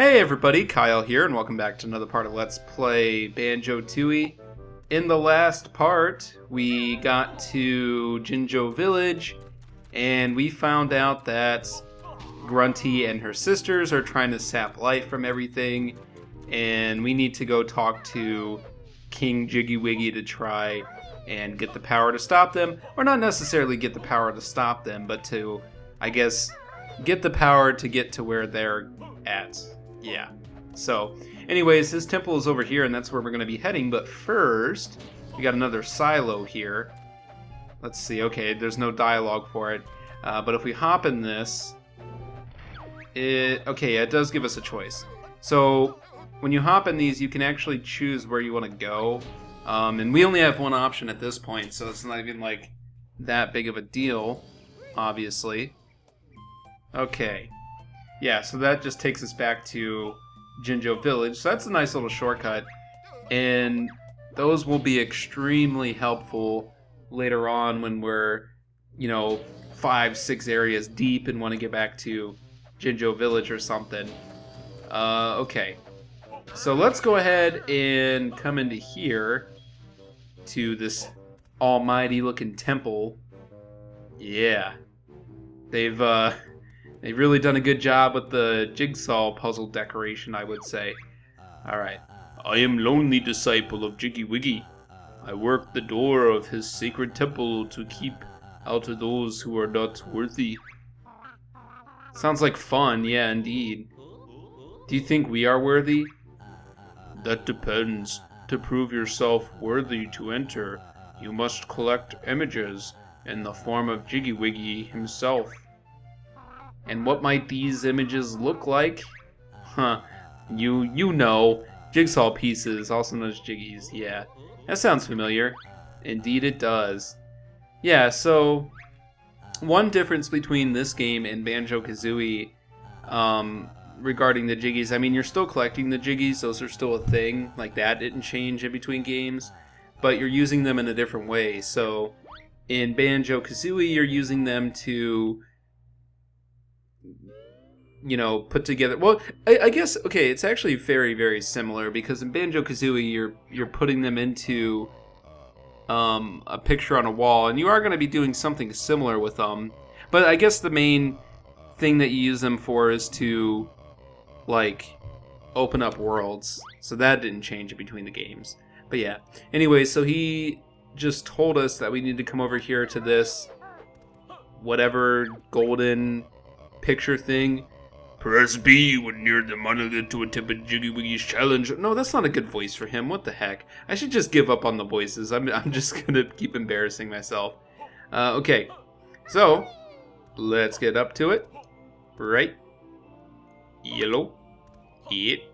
Hey everybody, Kyle here, and welcome back to another part of Let's Play Banjo-Tooie. In the last part, we got to Jinjo Village, and we found out that Grunty and her sisters are trying to sap life from everything, and we need to go talk to King Jiggy Wiggy to try and get the power to stop them. Or not necessarily get the power to stop them, but to, I guess, get the power to get to where they're at. Yeah. So, anyways, his temple is over here, and that's where we're going to be heading. But first, we got another silo here. Let's see. Okay, there's no dialogue for it. But if we hop in this, it does give us a choice. So, when you hop in these, you can actually choose where you want to go. And we only have one option at this point, so it's not even, like, that big of a deal, obviously. Okay. Yeah, so that just takes us back to Jinjo Village. So that's a nice little shortcut. And those will be extremely helpful later on when we're, 5-6 areas deep and want to get back to Jinjo Village or something. Okay. So let's go ahead and come into here to this almighty looking temple. Yeah. They've really done a good job with the jigsaw puzzle decoration, I would say. Alright. I am lonely disciple of Jiggy Wiggy. I work the door of his sacred temple to keep out of those who are not worthy. Sounds like fun, yeah, indeed. Do you think we are worthy? That depends. To prove yourself worthy to enter, you must collect images in the form of Jiggy Wiggy himself. And what might these images look like? Huh, you know, jigsaw pieces, also known as Jiggies, yeah. That sounds familiar. Indeed it does. Yeah, so one difference between this game and Banjo-Kazooie regarding the Jiggies, I mean, you're still collecting the Jiggies, those are still a thing, like that didn't change in between games, but you're using them in a different way. So in Banjo-Kazooie, you're using them to put together. Well, I guess, okay, it's actually very, very similar, because in Banjo-Kazooie, you're putting them into a picture on a wall, and you are going to be doing something similar with them. But I guess the main thing that you use them for is to, like, open up worlds. So that didn't change in between the games. But yeah. Anyway, so he just told us that we need to come over here to this whatever golden picture thing. Press B when near the monolith to attempt Jiggy Wiggy's challenge. No, that's not a good voice for him. What the heck? I should just give up on the voices. I'm just gonna keep embarrassing myself. Okay, so let's get up to it. Right. Yellow. It.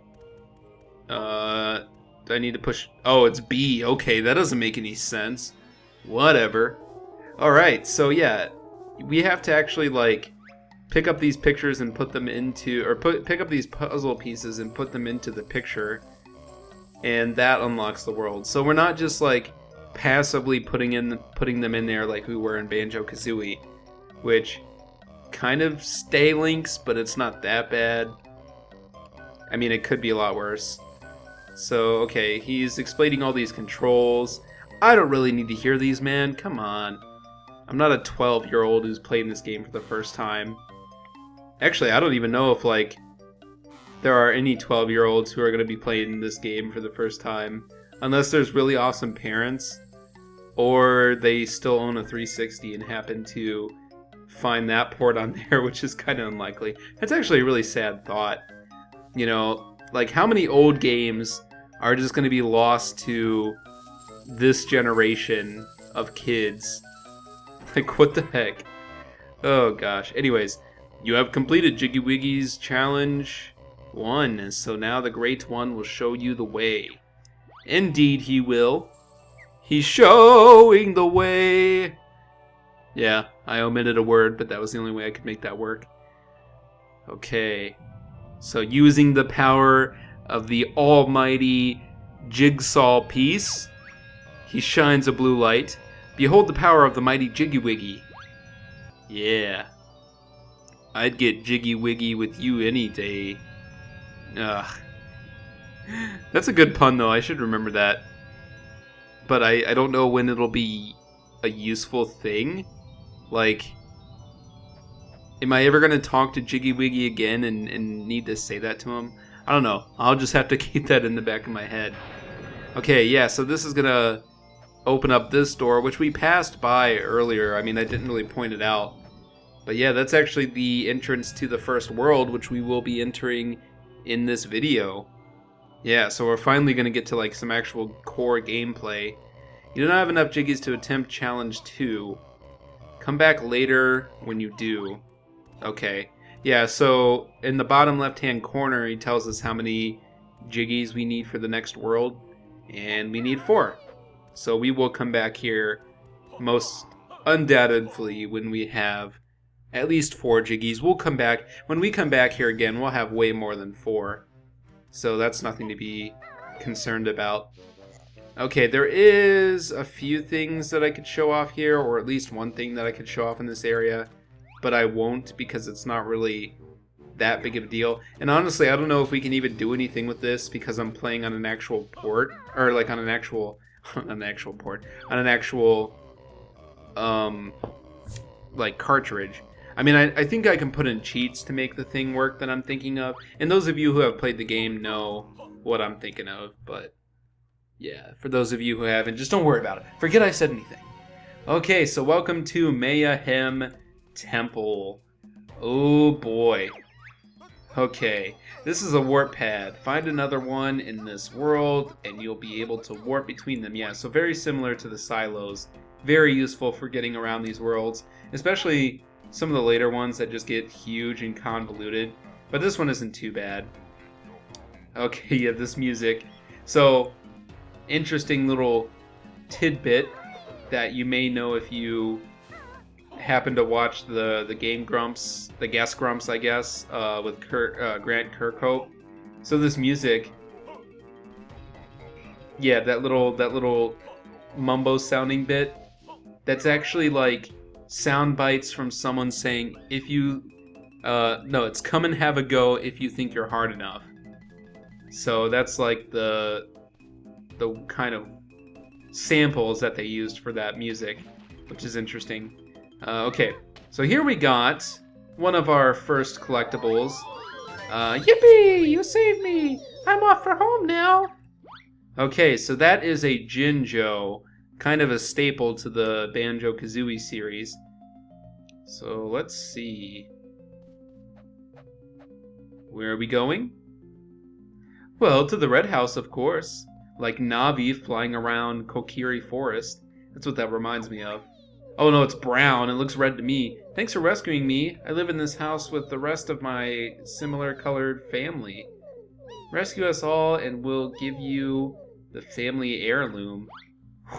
Do I need to push? Oh, it's B. Okay, that doesn't make any sense. Whatever. Alright, so yeah. We have to actually, like, pick up these pictures and put them into, or pick up these puzzle pieces and put them into the picture, and that unlocks the world. So we're not just, like, passively putting them in there like we were in Banjo-Kazooie, which kind of stay links, but it's not that bad. I mean, it could be a lot worse. So, okay, he's explaining all these controls. I don't really need to hear these, man. Come on. I'm not a 12-year-old who's playing this game for the first time. Actually, I don't even know if, like, there are any 12-year-olds who are going to be playing this game for the first time. Unless there's really awesome parents, or they still own a 360 and happen to find that port on there, which is kind of unlikely. That's actually a really sad thought. Like, how many old games are just going to be lost to this generation of kids? Like, what the heck? Oh, gosh. Anyways, you have completed Jiggy Wiggy's challenge 1, so now the Great One will show you the way. Indeed he will. He's showing the way. Yeah, I omitted a word, but that was the only way I could make that work. Okay. So using the power of the almighty jigsaw piece, he shines a blue light. Behold the power of the mighty Jiggy Wiggy. Yeah. I'd get Jiggy Wiggy with you any day. Ugh. That's a good pun, though. I should remember that. But I don't know when it'll be a useful thing. Like, am I ever going to talk to Jiggy Wiggy again and need to say that to him? I don't know. I'll just have to keep that in the back of my head. Okay, yeah, so this is going to open up this door, which we passed by earlier. I mean, I didn't really point it out. But yeah, that's actually the entrance to the first world, which we will be entering in this video. Yeah, so we're finally going to get to like some actual core gameplay. You do not have enough Jiggies to attempt challenge 2. Come back later when you do. Okay. Yeah, so in the bottom left-hand corner, he tells us how many Jiggies we need for the next world. And we need 4. So we will come back here most undoubtedly when we have at least 4 Jiggies. We'll come back. When we come back here again, we'll have way more than 4. So that's nothing to be concerned about. Okay, there is a few things that I could show off here, or at least one thing that I could show off in this area, but I won't because it's not really that big of a deal. And honestly, I don't know if we can even do anything with this because I'm playing on an actual port, or like on an actual port, on an actual like cartridge. I mean, I think I can put in cheats to make the thing work that I'm thinking of, and those of you who have played the game know what I'm thinking of, but yeah, for those of you who haven't, just don't worry about it. Forget I said anything. Okay, so welcome to Mayahem Temple. Oh boy. Okay, this is a warp pad. Find another one in this world, and you'll be able to warp between them. Yeah, so very similar to the silos. Very useful for getting around these worlds, especially some of the later ones that just get huge and convoluted. But this one isn't too bad. Okay, yeah, this music. So, interesting little tidbit that you may know if you happen to watch the Game Grumps, the Guest Grumps, I guess, with Grant Kirkhope. So this music, yeah, that little mumbo sounding bit, that's actually like sound bites from someone saying, if you, no, it's come and have a go if you think you're hard enough. So that's like the kind of samples that they used for that music, which is interesting. Okay, so here we got one of our first collectibles. Yippee! You saved me! I'm off for home now! Okay, so that is a Jinjo, kind of a staple to the Banjo-Kazooie series. So let's see. Where are we going? Well, to the Red House, of course. Like Navi flying around Kokiri Forest. That's what that reminds me of. Oh no, it's brown. It looks red to me. Thanks for rescuing me. I live in this house with the rest of my similar colored family. Rescue us all and we'll give you the family heirloom.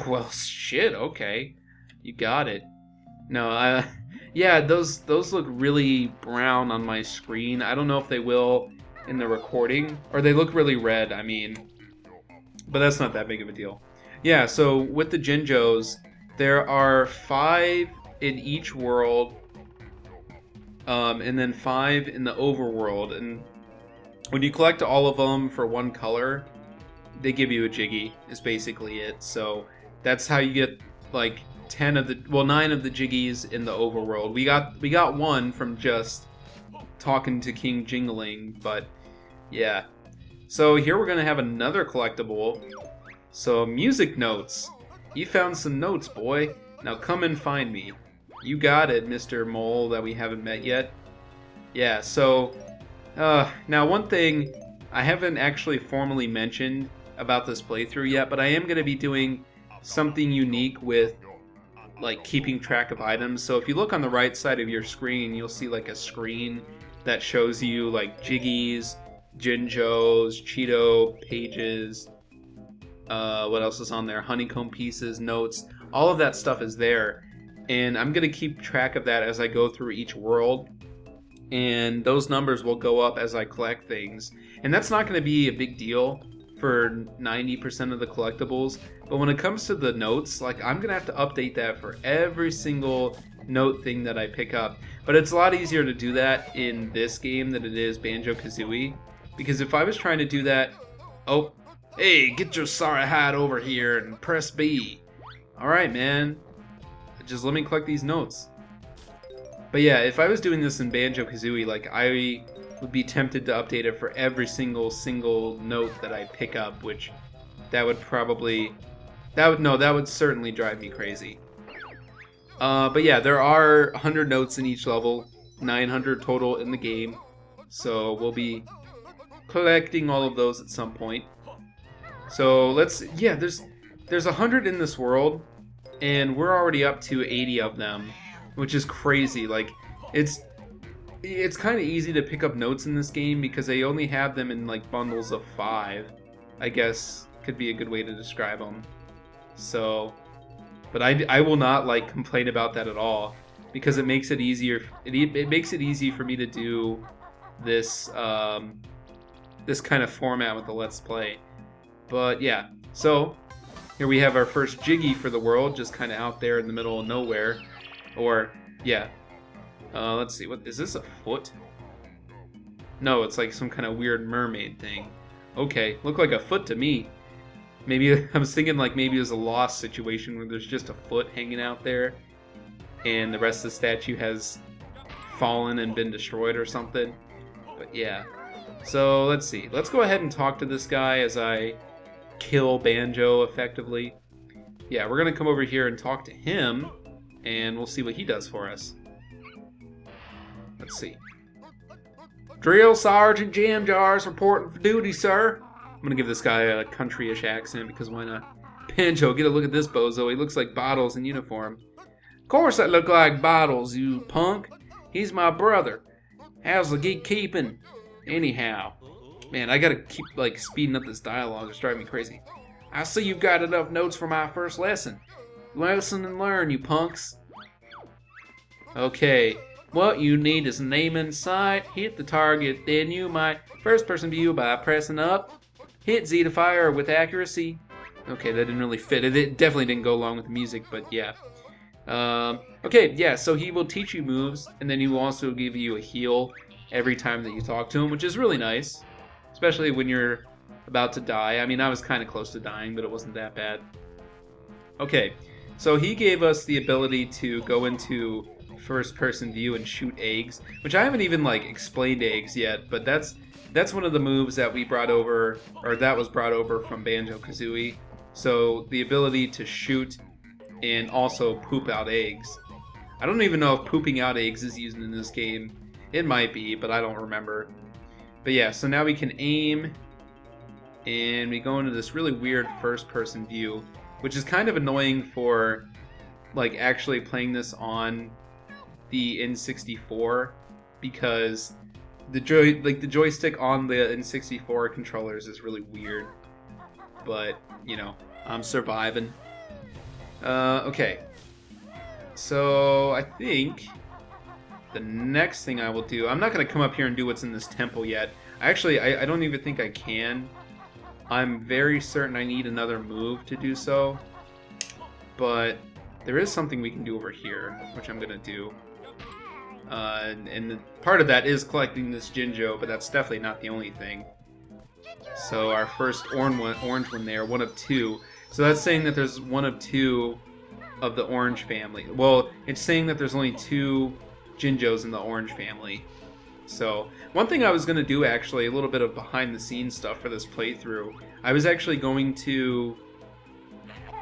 Well, shit, okay. You got it. No, yeah, those look really brown on my screen. I don't know if they will in the recording. Or they look really red, I mean. But that's not that big of a deal. Yeah, so with the Jinjos, there are 5 in each world, and then 5 in the overworld. And when you collect all of them for one color, they give you a Jiggy, is basically it. So that's how you get like 9 of the Jiggies in the overworld. We got one from just talking to King Jingling, but yeah. So here we're gonna have another collectible. So music notes. You found some notes, boy. Now come and find me. You got it, Mr. Mole that we haven't met yet. Yeah, so now one thing I haven't actually formally mentioned about this playthrough yet, but I am gonna be doing something unique with like keeping track of items. So if you look on the right side of your screen, you'll see like a screen that shows you like Jiggies, Jinjos, Cheeto pages, what else is on there? Honeycomb pieces, notes, all of that stuff is there. And I'm going to keep track of that as I go through each world. And those numbers will go up as I collect things. And that's not going to be a big deal for 90% of the collectibles. But when it comes to the notes, like I'm going to have to update that for every single note thing that I pick up. But it's a lot easier to do that in this game than it is Banjo-Kazooie. Because if I was trying to do that... Oh, hey, get your sorry hide over here and press B. Alright, man. Just let me collect these notes. But yeah, if I was doing this in Banjo-Kazooie, like, I would be tempted to update it for every single note that I pick up, which that would probably... that would certainly drive me crazy. But yeah, there are 100 notes in each level, 900 total in the game, so we'll be collecting all of those at some point. So there's 100 in this world, and we're already up to 80 of them, which is crazy. Like, it's kind of easy to pick up notes in this game because they only have them in like bundles of 5, I guess could be a good way to describe them. So, but I will not like complain about that at all because it makes it easier. It makes it easy for me to do this this kind of format with the Let's Play. But yeah, so here we have our first Jiggy for the world, just kind of out there in the middle of nowhere. Or yeah, let's see, what is this, a foot? No, it's like some kind of weird mermaid thing. Okay, look like a foot to me. Maybe I was thinking like maybe it was a lost situation where there's just a foot hanging out there and the rest of the statue has fallen and been destroyed or something. But yeah. So let's see. Let's go ahead and talk to this guy as I kill Banjo effectively. Yeah, we're going to come over here and talk to him and we'll see what he does for us. Let's see. Drill Sergeant Jam Jars reporting for duty, sir. I'm gonna give this guy a country-ish accent because why not? Banjo, get a look at this bozo. He looks like Bottles in uniform. Of course I look like Bottles, you punk. He's my brother. How's the gig keeping? Anyhow. Man, I gotta keep like speeding up this dialogue. It's driving me crazy. I see you've got enough notes for my first lesson. Listen and learn, you punks. Okay. What you need is a name in sight. Hit the target, then you might first-person view by pressing up. Hit Z to fire with accuracy. Okay, that didn't really fit. It definitely didn't go along with the music, but yeah. Okay, yeah, so he will teach you moves, and then he will also give you a heal every time that you talk to him, which is really nice. Especially when you're about to die. I mean, I was kind of close to dying, but it wasn't that bad. Okay, so he gave us the ability to go into first-person view and shoot eggs, which I haven't even, like, explained eggs yet, but that's one of the moves that we brought over, or that was brought over from Banjo-Kazooie. So the ability to shoot and also poop out eggs. I don't even know if pooping out eggs is used in this game. It might be, but I don't remember. But yeah, so now we can aim, and we go into this really weird first-person view, which is kind of annoying for, like, actually playing this on the N64, because the joystick on the N64 controllers is really weird. But, you know, I'm surviving. Okay. So, I think the next thing I will do... I'm not going to come up here and do what's in this temple yet. Actually, I don't even think I can. I'm very certain I need another move to do so. But there is something we can do over here, which I'm going to do. And part of that is collecting this Jinjo, but that's definitely not the only thing. So our first orange one there, one of two. So that's saying that there's one of two of the orange family. Well, it's saying that there's only 2 Jinjos in the orange family. So one thing I was going to do, actually, a little bit of behind the scenes stuff for this playthrough. I was actually going to,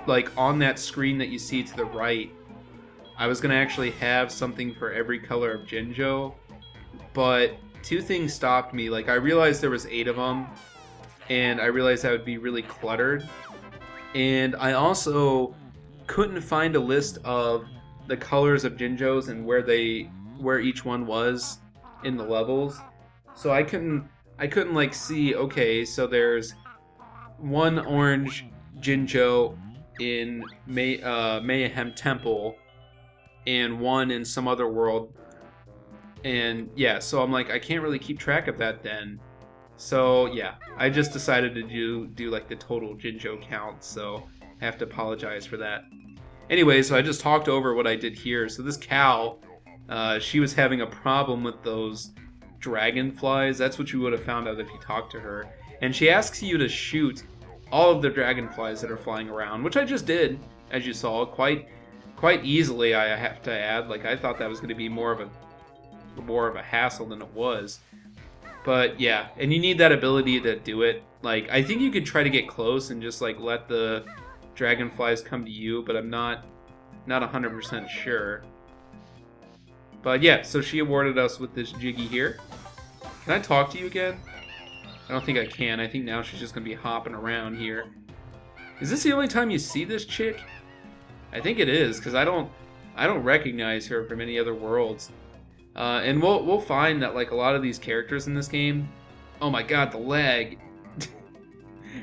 like, on that screen that you see to the right, I was going to actually have something for every color of Jinjo, but 2 things stopped me. Like, I realized there was 8 of them, and I realized that would be really cluttered, and I also couldn't find a list of the colors of Jinjos and where each one was in the levels. So I couldn't like see, okay, so there's 1 orange Jinjo in Mayhem Temple, and 1 in some other world. And yeah, so I'm like, I can't really keep track of that then. So yeah, I just decided to do like the total Jinjo count, so I have to apologize for that. Anyway, so I just talked over what I did here. So this cow, she was having a problem with those dragonflies. That's what you would have found out if you talked to her. And she asks you to shoot all of the dragonflies that are flying around, which I just did, as you saw, quite easily. I have to add. Like, I thought that was going to be more of a hassle than it was. But yeah, and you need that ability to do it. Like, I think you could try to get close and just like let the dragonflies come to you, but I'm not 100% sure. But yeah, so she awarded us with this Jiggy here. Can I talk to you again? I don't think I can. I think now she's just gonna be hopping around here. Is this the only time you see this chick? I think it is, because I don't recognize her from any other worlds. And we'll find that like a lot of these characters in this game, oh my god, the lag.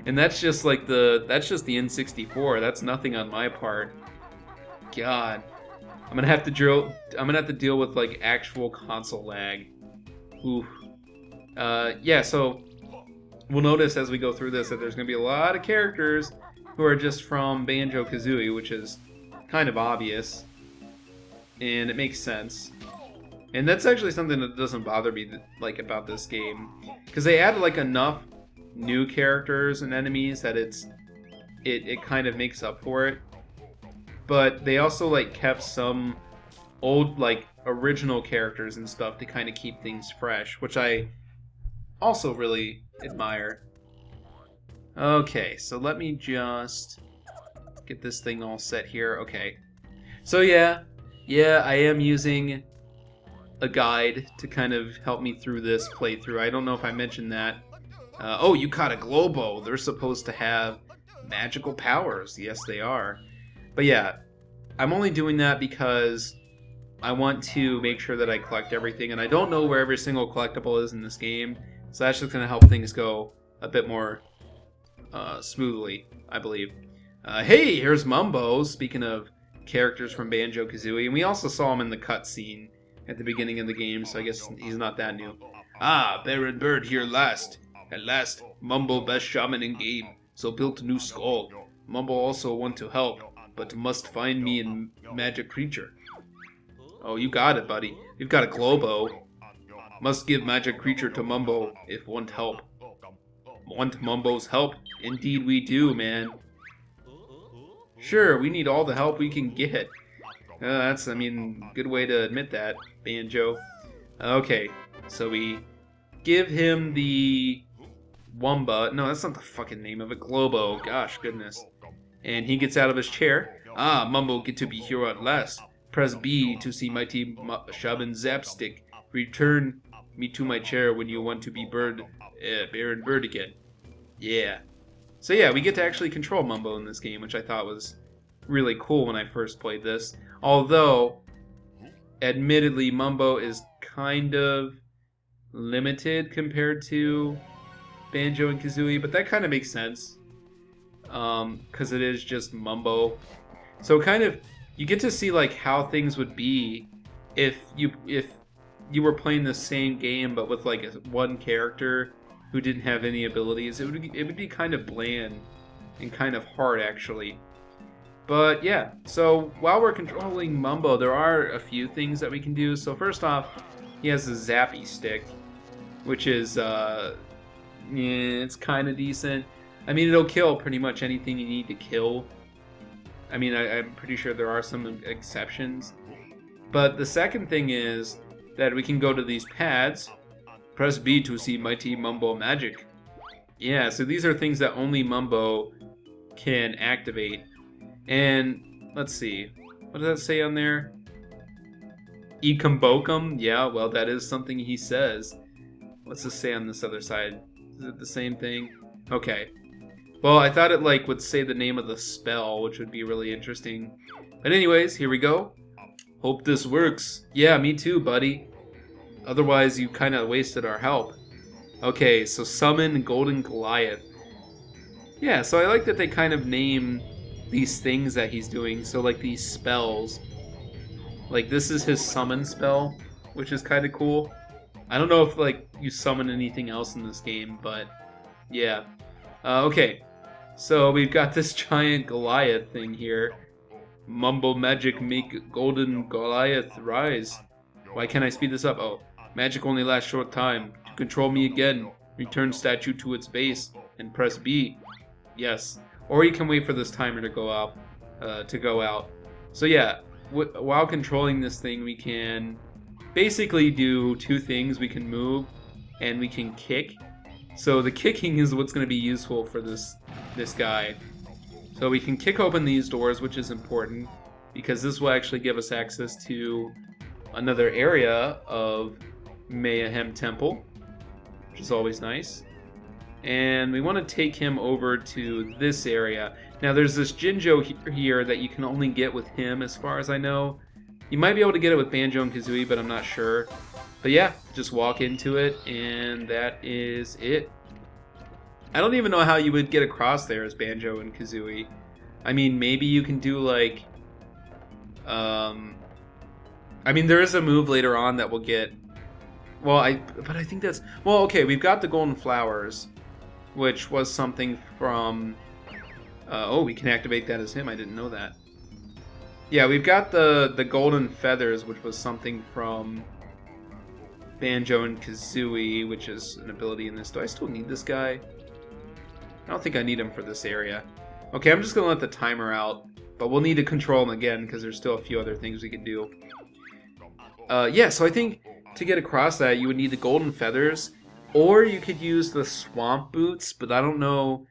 And that's just like the N64. That's nothing on my part. God, I'm gonna have to deal with like actual console lag. Oof. Yeah. So we'll notice as we go through this that there's gonna be a lot of characters who are just from Banjo-Kazooie, which is kind of obvious, and it makes sense. And that's actually something that doesn't bother me like about this game, because they added like enough new characters and enemies that it kind of makes up for it. But they also like kept some old like original characters and stuff to kind of keep things fresh, which I also really admire. Okay, so let me just get this thing all set here. Okay, so yeah, I am using a guide to kind of help me through this playthrough. I don't know if I mentioned that. Oh, you caught a Globo. They're supposed to have magical powers. Yes, they are. But yeah, I'm only doing that because I want to make sure that I collect everything, and I don't know where every single collectible is in this game, so that's just going to help things go a bit more smoothly, I believe. Hey, here's Mumbo, speaking of characters from Banjo-Kazooie, and we also saw him in the cutscene at the beginning of the game, so I guess he's not that new. Ah, Baron Bird here last. At last, Mumbo best shaman in game, so built a new skull. Mumbo also want to help, but must find me in magic creature. Oh, you got it, buddy. You've got a Globo. Must give magic creature to Mumbo if want help. Want Mumbo's help? Indeed we do, man. Sure, we need all the help we can get. That's, I mean, good way to admit that, Banjo. Okay, so we give him the Wumba. No, that's not the fucking name of it. Globo. Gosh, goodness. And he gets out of his chair. Ah, Mumbo get to be here at last. Press B to see mighty shaman Zapstick. Return me to my chair when you want to be Baron Bird again. Yeah. So yeah, we get to actually control Mumbo in this game, which I thought was really cool when I first played this. Although, admittedly, Mumbo is kind of limited compared to Banjo and Kazooie, but that kind of makes sense, because it is just Mumbo. So kind of, you get to see like how things would be if you were playing the same game but with like one character who didn't have any abilities. It would be kind of bland and kind of hard actually. But yeah, so while we're controlling Mumbo, there are a few things that we can do. So first off, he has a zappy stick, which is it's kind of decent. I mean, it'll kill pretty much anything you need to kill. I mean, I'm pretty sure there are some exceptions. But the second thing is that we can go to these pads. Press B to see mighty Mumbo magic. Yeah, so these are things that only Mumbo can activate. And let's see, what does that say on there? Ekumbokum? Yeah, well, that is something he says. What's this say on this other side? Is it the same thing? Okay. Well, I thought it like would say the name of the spell, which would be really interesting. But anyways, here we go. Hope this works. Yeah, me too, buddy. Otherwise, you kind of wasted our help. Okay, so summon Golden Goliath. Yeah, so I like that they kind of name these things that he's doing. So like these spells. Like this is his summon spell, which is kind of cool. I don't know if like you summon anything else in this game, but yeah. Okay, so we've got this giant Goliath thing here. Mumbo magic make Golden Goliath rise. Why can't I speed this up? Oh, Magic only lasts short time. To control me again, return statue to its base and press B. Yes. Or you can wait for this timer to go out. So yeah, while controlling this thing, we can basically do two things. We can move and we can kick. So the kicking is what's going to be useful for this guy. So we can kick open these doors, which is important because this will actually give us access to another area of Mayahem Temple, which is always nice. And we want to take him over to this area. Now there's this Jinjo here that you can only get with him as far as I know. You might be able to get it with Banjo and Kazooie, but I'm not sure. But yeah, just walk into it and that is it. I don't even know how you would get across there as Banjo and Kazooie. I mean, maybe you can do like... I mean, there is a move later on that will get... Well, but I think that's... Well, okay, we've got the golden flowers, which was something from... oh, we can activate that as him. I didn't know that. Yeah, we've got the golden feathers, which was something from Banjo and Kazooie, which is an ability in this. Do I still need this guy? I don't think I need him for this area. Okay, I'm just going to let the timer out, but we'll need to control him again because there's still a few other things we can do. Yeah, so I think to get across that, you would need the golden feathers, or you could use the swamp boots, but I don't know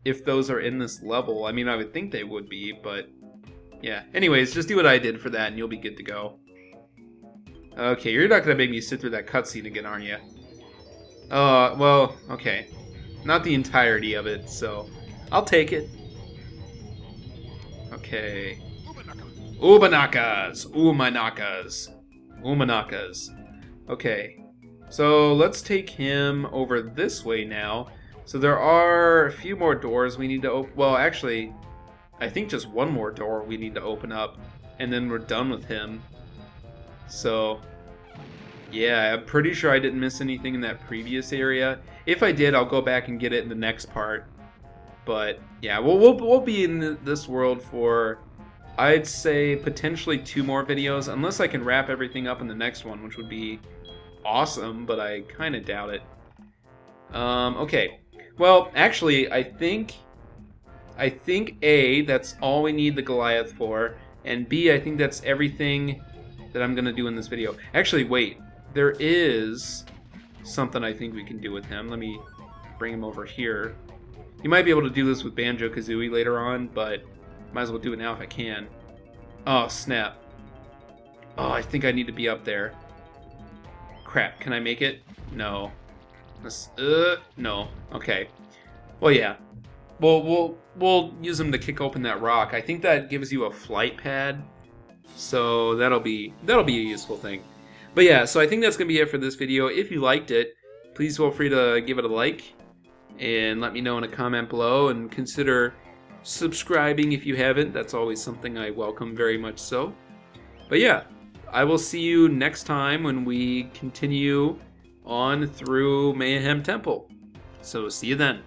if those are in this level. I mean, I would think they would be, but yeah. Anyways, just do what I did for that and you'll be good to go. Okay, you're not going to make me sit through that cutscene again, aren't you? Well, okay. Not the entirety of it, so I'll take it. Okay. Ubanakas! Umanakas! Umanakas. Okay. So let's take him over this way now. So there are a few more doors we need to open. Well, actually, I think just one more door we need to open up, and then we're done with him. So, yeah, I'm pretty sure I didn't miss anything in that previous area. If I did, I'll go back and get it in the next part. But, yeah, we'll be in this world for, I'd say, potentially 2 more videos, unless I can wrap everything up in the next one, which would be awesome, but I kind of doubt it. Okay. Well, actually, I think A, that's all we need the Goliath for, and B, I think that's everything that I'm going to do in this video. Actually, wait. There is something I think we can do with him. Let me bring him over here. You might be able to do this with Banjo-Kazooie later on, but might as well do it now if I can. Oh, snap. Oh, I think I need to be up there. Crap, can I make it? No. No. Okay. Well, yeah. We'll use them to kick open that rock. I think that gives you a flight pad, so that'll be a useful thing. But yeah, so I think that's gonna be it for this video. If you liked it, please feel free to give it a like and let me know in a comment below, and consider subscribing if you haven't. That's always something I welcome very much so. But yeah, I will see you next time when we continue on through Mayhem Temple. So see you then.